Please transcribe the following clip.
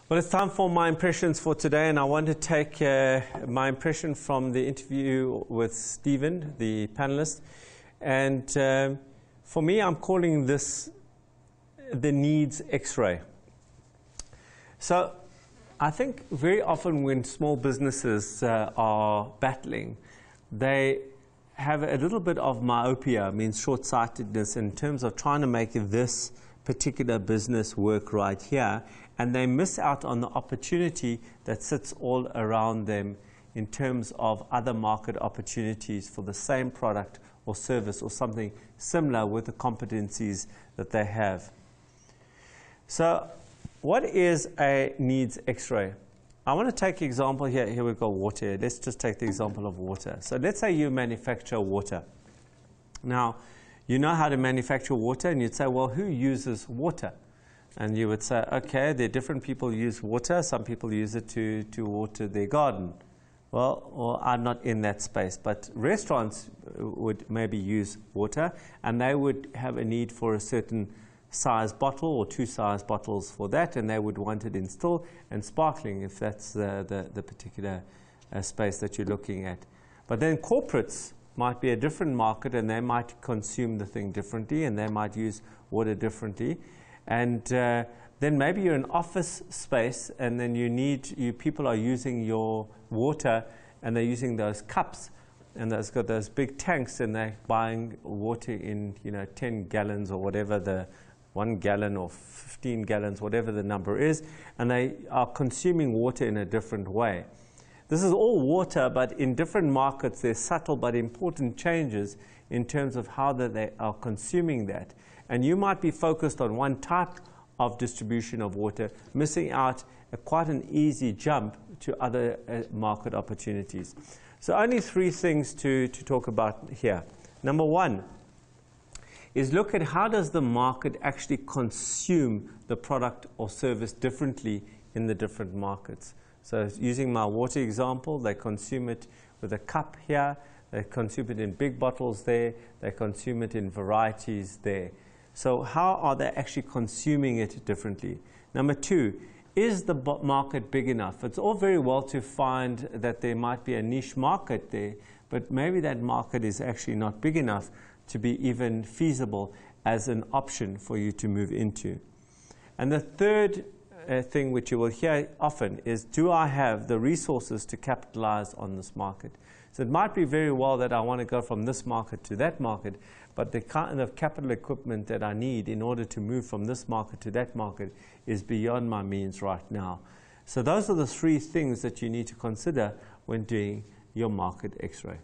Well, it's time for my impressions for today, and I want to take my impression from the interview with Stephen, the panelist. And for me, I'm calling this the needs X-ray. So I think very often when small businesses are battling, they have a little bit of myopia, means short-sightedness, in terms of trying to make this particular business work right here, and they miss out on the opportunity that sits all around them in terms of other market opportunities for the same product or service or something similar with the competencies that they have. So what is a needs X-ray? I want to take an example here. Here we've got water. Let's just take the example of water. So let's say you manufacture water. Now, you know how to manufacture water, and you'd say, well, who uses water? And you would say, okay, there are different people who use water. Some people use it to water their garden. Well, I'm not in that space, but restaurants would maybe use water, and they would have a need for a certain size bottle or two size bottles for that, and they would want it in still and sparkling if that's the particular space that you're looking at. But then corporates might be a different market, and they might consume the thing differently, and they might use water differently. And then maybe you're in office space, and then people are using your water, and they're using those cups, and they've got those big tanks, and they're buying water in 10 gallons or whatever the 1 gallon or 15 gallons, whatever the number is, and they are consuming water in a different way. This is all water, but in different markets, there's subtle but important changes in terms of how they are consuming that. And you might be focused on one type of distribution of water, missing out quite an easy jump to other market opportunities. So only three things to talk about here. Number one is look at how does the market actually consume the product or service differently in the different markets. So using my water example, they consume it with a cup here, they consume it in big bottles there, they consume it in varieties there. So how are they actually consuming it differently? Number two, is the market big enough? It's all very well to find that there might be a niche market there, but maybe that market is actually not big enough to be even feasible as an option for you to move into. And the third thing which you will hear often is, do I have the resources to capitalize on this market? So it might be very well that I want to go from this market to that market, but the kind of capital equipment that I need in order to move from this market to that market is beyond my means right now. So those are the three things that you need to consider when doing your market X-ray.